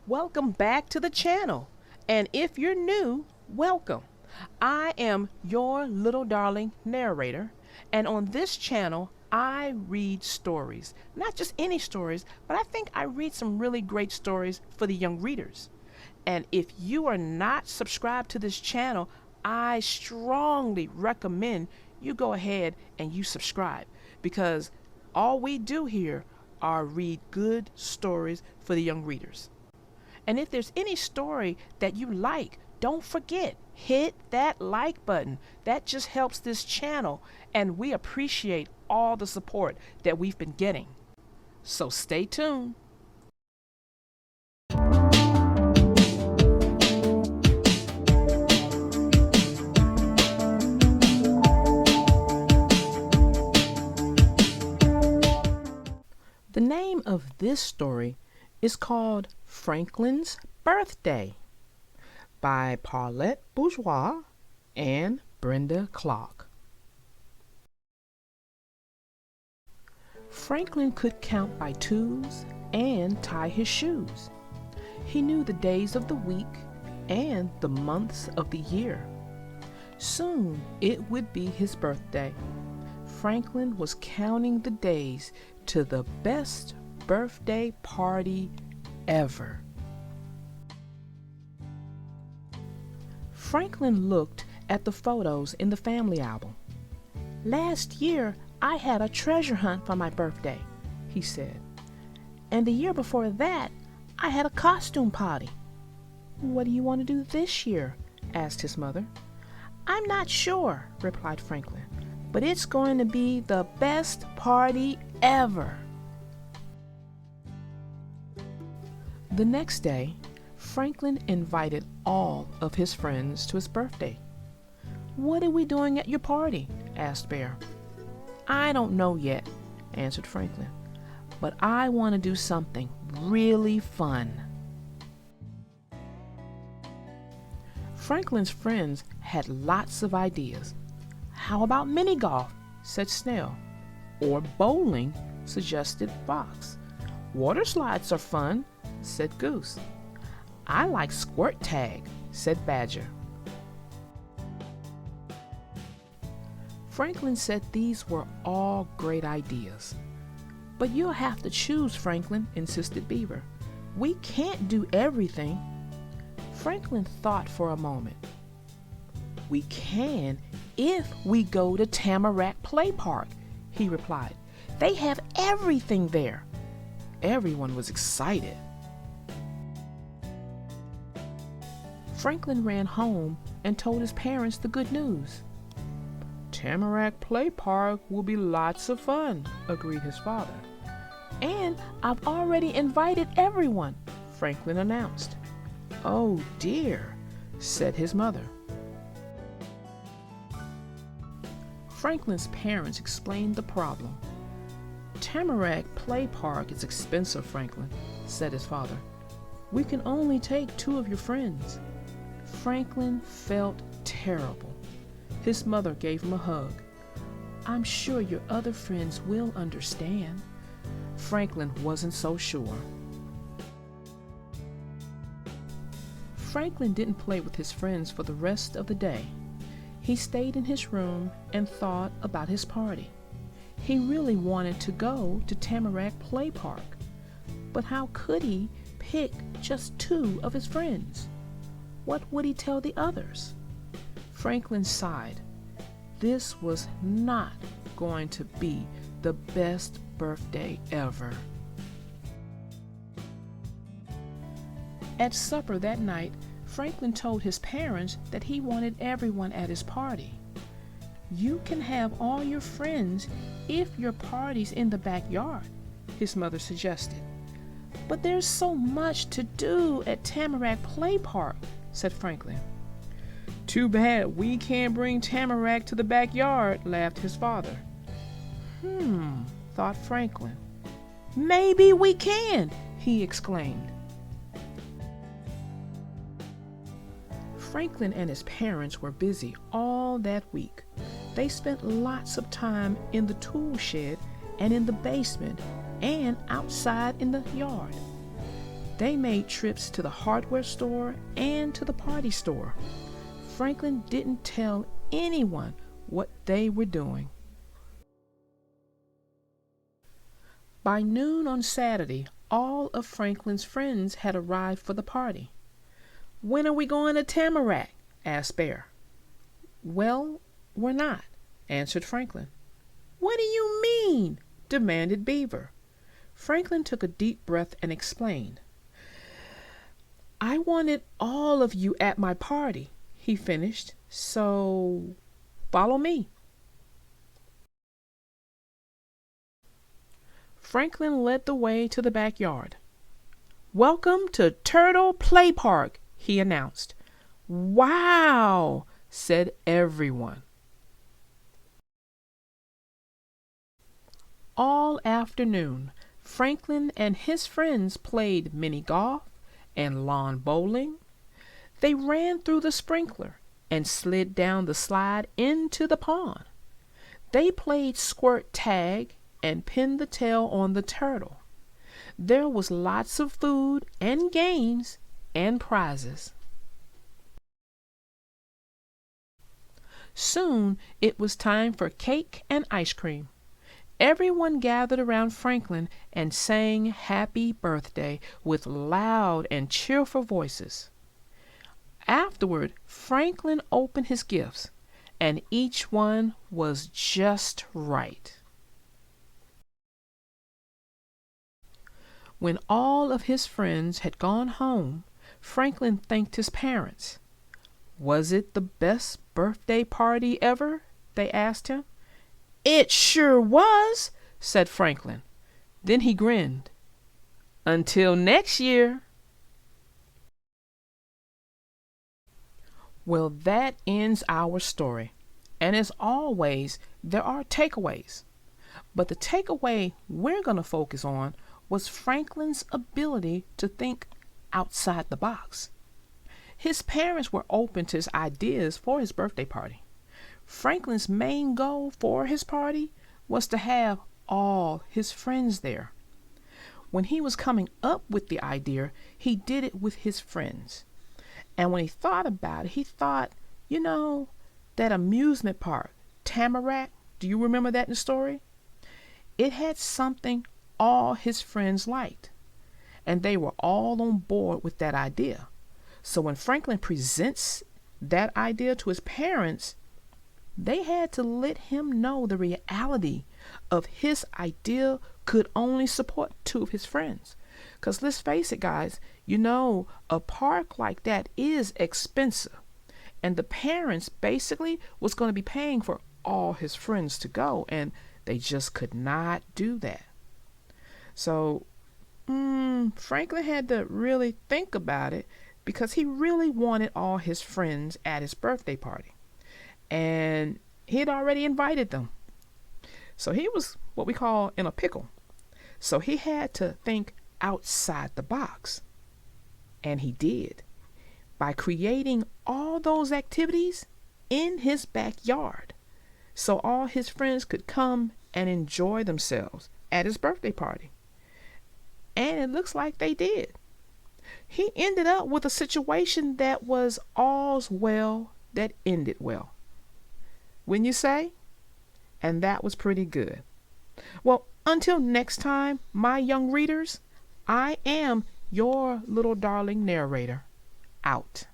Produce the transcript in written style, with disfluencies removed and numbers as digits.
Welcome back to the channel. And if you're new, welcome. I am your little darling narrator, and on this channel, I read stories. Not just any stories, but I think I read some really great stories for the young readers. And if you are not subscribed to this channel, I strongly recommend you go ahead and you subscribe, because all we do here are read good stories for the young readers. And if there's any story that you like, don't forget, hit that like button. That just helps this channel, and we appreciate all the support that we've been getting. So stay tuned. The name of this story is called Franklin's Birthday by Paulette Bourgeois and Brenda Clark. Franklin could count by twos and tie his shoes. He knew the days of the week and the months of the year. Soon it would be his birthday. Franklin was counting the days to the best birthday party ever. Franklin looked at the photos in the family album. "Last year, I had a treasure hunt for my birthday," he said. "And the year before that, I had a costume party." "What do you want to do this year?" asked his mother. "I'm not sure," replied Franklin, "but it's going to be the best party ever." The next day, Franklin invited all of his friends to his birthday. "What are we doing at your party?" asked Bear. "I don't know yet," answered Franklin, "but I want to do something really fun." Franklin's friends had lots of ideas. "How about mini golf?" said Snail. "Or bowling," suggested Fox. "Water slides are fun," said Goose. "I like squirt tag," said Badger. Franklin said these were all great ideas. "But you'll have to choose, Franklin," insisted Beaver. "We can't do everything." Franklin thought for a moment. "We can if we go to Tamarack Play Park," he replied. "They have everything there." Everyone was excited. Franklin ran home and told his parents the good news. "Tamarack Play Park will be lots of fun," agreed his father. "And I've already invited everyone," Franklin announced. "Oh dear," said his mother. Franklin's parents explained the problem. "Tamarack Play Park is expensive, Franklin," said his father. "We can only take 2 of your friends." Franklin felt terrible. His mother gave him a hug. "I'm sure your other friends will understand." Franklin wasn't so sure. Franklin didn't play with his friends for the rest of the day. He stayed in his room and thought about his party. He really wanted to go to Tamarack Play Park, but how could he pick just 2 of his friends? What would he tell the others? Franklin sighed. This was not going to be the best birthday ever. At supper that night, Franklin told his parents that he wanted everyone at his party. "You can have all your friends if your party's in the backyard," his mother suggested. "But there's so much to do at Tamarack Play Park," said Franklin. "Too bad we can't bring Tamarack to the backyard," laughed his father. Thought Franklin. "Maybe we can," he exclaimed. Franklin and his parents were busy all that week. They spent lots of time in the tool shed and in the basement and outside in the yard. They made trips to the hardware store and to the party store. Franklin didn't tell anyone what they were doing. By noon on Saturday, all of Franklin's friends had arrived for the party. "When are we going to Tamarack?" asked Bear. "Well, we're not," answered Franklin. "What do you mean?" demanded Beaver. Franklin took a deep breath and explained. "I wanted all of you at my party," he finished, "so follow me." Franklin led the way to the backyard. "Welcome to Turtle Play Park," he announced. "Wow!" said everyone. All afternoon, Franklin and his friends played mini golf and lawn bowling. They ran through the sprinkler and slid down the slide into the pond. They played squirt tag and pinned the tail on the turtle. There was lots of food and games and prizes. Soon it was time for cake and ice cream. Everyone gathered around Franklin and sang happy birthday with loud and cheerful voices. Afterward, Franklin opened his gifts, and each one was just right. When all of his friends had gone home, Franklin thanked his parents. "Was it the best birthday party ever?" they asked him. "It sure was," said Franklin. Then he grinned. "Until next year." Well, that ends our story. And as always, there are takeaways. But the takeaway we're going to focus on was Franklin's ability to think outside the box. His parents were open to his ideas for his birthday party. Franklin's main goal for his party was to have all his friends there. When he was coming up with the idea, he did it with his friends. And when he thought about it, he thought, that amusement park, Tamarack, do you remember that in the story? It had something all his friends liked, and they were all on board with that idea. So when Franklin presents that idea to his parents, they had to let him know the reality of his idea could only support two of his friends. Because let's face it, guys, a park like that is expensive. And the parents basically was going to be paying for all his friends to go, and they just could not do that. So Franklin had to really think about it because he really wanted all his friends at his birthday party. And he had already invited them. So he was what we call in a pickle. So he had to think outside the box. And he did by creating all those activities in his backyard so all his friends could come and enjoy themselves at his birthday party. And it looks like they did. He ended up with a situation that was all's well that ended well. Wouldn't you say? And that was pretty good. Well, until next time, my young readers, I am your little darling narrator. Out.